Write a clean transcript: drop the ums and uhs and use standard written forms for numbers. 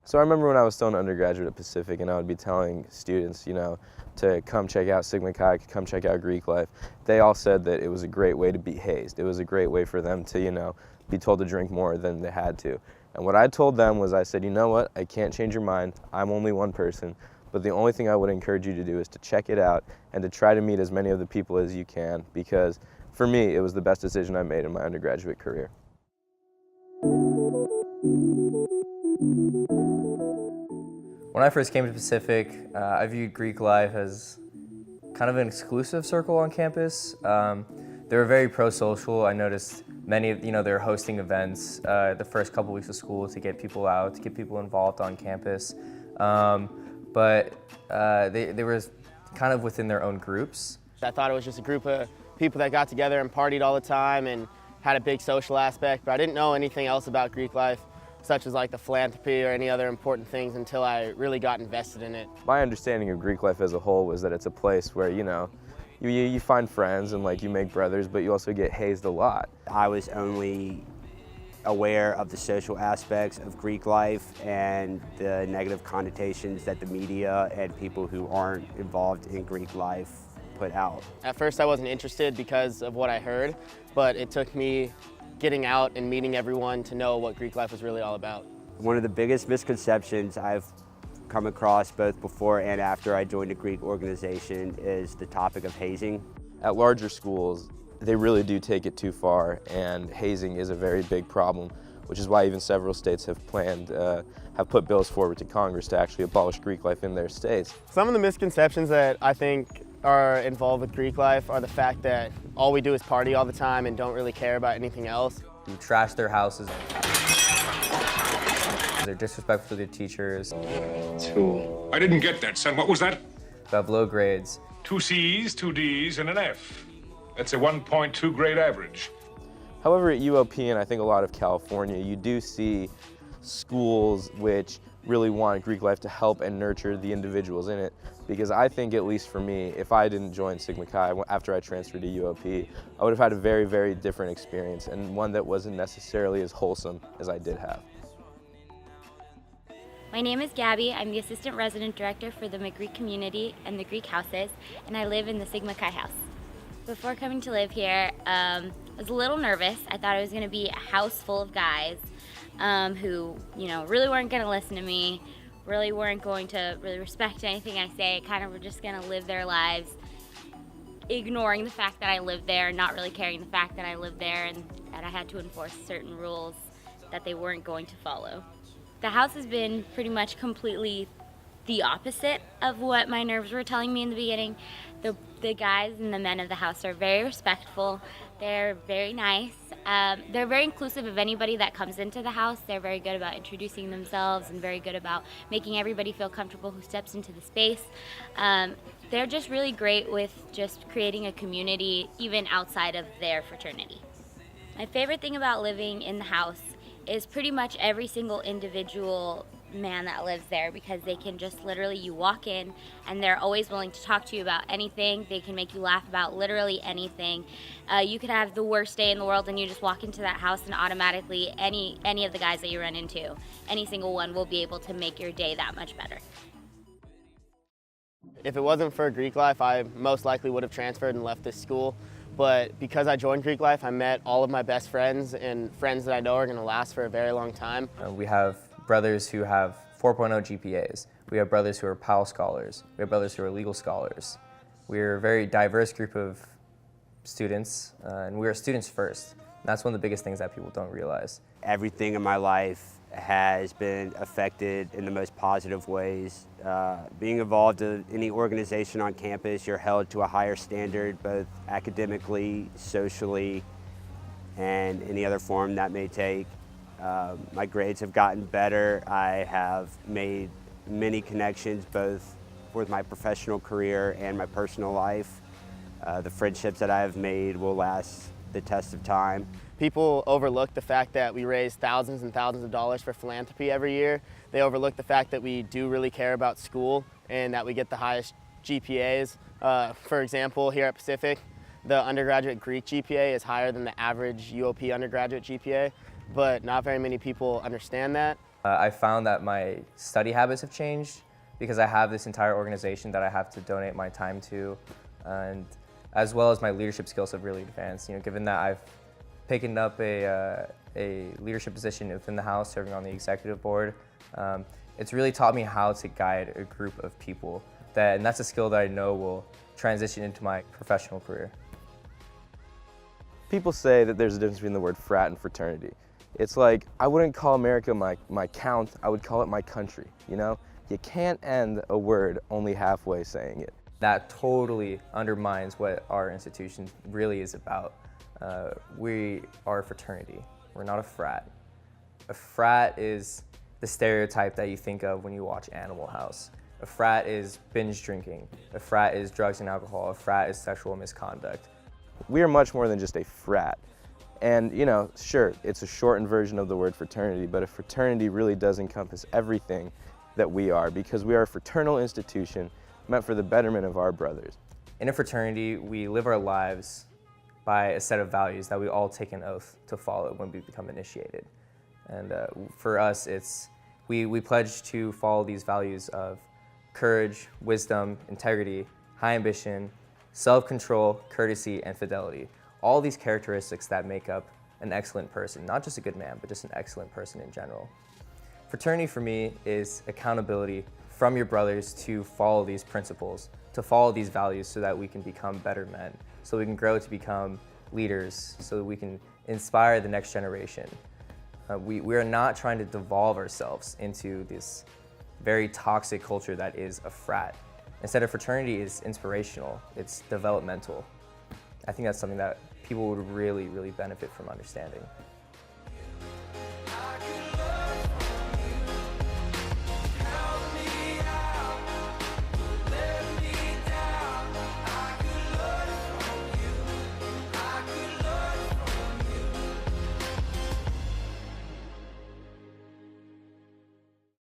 So I remember when I was still an undergraduate at Pacific and I would be telling students, to come check out Sigma Chi, come check out Greek life. They all said that it was a great way to be hazed. It was a great way for them to, be told to drink more than they had to. And what I told them was, I said, you know what, I can't change your mind. I'm only one person. But the only thing I would encourage you to do is to check it out and to try to meet as many of the people as you can, because for me, it was the best decision I made in my undergraduate career. When I first came to Pacific, I viewed Greek life as kind of an exclusive circle on campus. They were very pro-social. I noticed many of, they were hosting events the first couple weeks of school to get people out, to get people involved on campus. But they were kind of within their own groups. I thought it was just a group of people that got together and partied all the time and had a big social aspect, but I didn't know anything else about Greek life, such as like the philanthropy or any other important things, until I really got invested in it. My understanding of Greek life as a whole was that it's a place where, you find friends and you make brothers, but you also get hazed a lot. I was only aware of the social aspects of Greek life and the negative connotations that the media and people who aren't involved in Greek life put out. At first I wasn't interested because of what I heard, but it took me getting out and meeting everyone to know what Greek life was really all about. One of the biggest misconceptions I've come across both before and after I joined a Greek organization is the topic of hazing. At larger schools, they really do take it too far, and hazing is a very big problem, which is why even several states have have put bills forward to Congress to actually abolish Greek life in their states. Some of the misconceptions that I think are involved with Greek life are the fact that all we do is party all the time and don't really care about anything else. You trash their houses. They're disrespectful to their teachers. School. I didn't get that, son. What was that? They have low grades. 2 C's, 2 D's, and an F. That's a 1.2 grade average. However, at UOP and I think a lot of California, you do see schools which really want Greek life to help and nurture the individuals in it. Because I think, at least for me, if I didn't join Sigma Chi after I transferred to UOP, I would have had a very, very different experience, and one that wasn't necessarily as wholesome as I did have. My name is Gabby. I'm the Assistant Resident Director for the Greek community and the Greek houses, and I live in the Sigma Chi house. Before coming to live here, I was a little nervous. I thought it was going to be a house full of guys who, really weren't going to listen to me, really weren't going to really respect anything I say, kind of were just going to live their lives, ignoring the fact that I lived there, not really caring the fact that I lived there and that I had to enforce certain rules that they weren't going to follow. The house has been pretty much completely the opposite of what my nerves were telling me in the beginning. The guys and the men of the house are very respectful. They're very nice. They're very inclusive of anybody that comes into the house. They're very good about introducing themselves and very good about making everybody feel comfortable who steps into the space. They're just really great with just creating a community even outside of their fraternity. My favorite thing about living in the house is pretty much every single individual man that lives there, because they can just literally, you walk in and they're always willing to talk to you about anything. They can make you laugh about literally anything. You could have the worst day in the world and you just walk into that house and automatically any of the guys that you run into, any single one will be able to make your day that much better. If it wasn't for Greek life, I most likely would have transferred and left this school. But because I joined Greek life, I met all of my best friends and friends that I know are going to last for a very long time. We have brothers who have 4.0 GPAs. We have brothers who are PAL scholars. We have brothers who are legal scholars. We're a very diverse group of students, and we're students first. And that's one of the biggest things that people don't realize. Everything in my life has been affected in the most positive ways. Being involved in any organization on campus, you're held to a higher standard, both academically, socially, and any other form that may take. My grades have gotten better. I have made many connections, both with my professional career and my personal life. The friendships that I have made will last the test of time. People overlook the fact that we raise thousands and thousands of dollars for philanthropy every year. They overlook the fact that we do really care about school and that we get the highest GPAs. For example, here at Pacific, the undergraduate Greek GPA is higher than the average UOP undergraduate GPA, but not very many people understand that. I found that my study habits have changed because I have this entire organization that I have to donate my time to, and as well as my leadership skills have really advanced. You know, given that I've picked up a leadership position within the House, serving on the executive board, it's really taught me how to guide a group of people, and that's a skill that I know will transition into my professional career. People say that there's a difference between the word frat and fraternity. It's like, I wouldn't call America my count, I would call it my country, you know? You can't end a word only halfway saying it. That totally undermines what our institution really is about. We are a fraternity, we're not a frat. A frat is the stereotype that you think of when you watch Animal House. A frat is binge drinking, a frat is drugs and alcohol, a frat is sexual misconduct. We are much more than just a frat. And, you know, sure, it's a shortened version of the word fraternity, but a fraternity really does encompass everything that we are, because we are a fraternal institution meant for the betterment of our brothers. In a fraternity, we live our lives by a set of values that we all take an oath to follow when we become initiated. And for us, we pledge to follow these values of courage, wisdom, integrity, high ambition, self-control, courtesy, and fidelity. All these characteristics that make up an excellent person, not just a good man, but just an excellent person in general. Fraternity for me is accountability from your brothers to follow these principles, to follow these values so that we can become better men, so we can grow to become leaders, so that we can inspire the next generation. We are not trying to devolve ourselves into this very toxic culture that is a frat. Instead, a fraternity is inspirational, it's developmental. I think that's something that people would really, really benefit from understanding.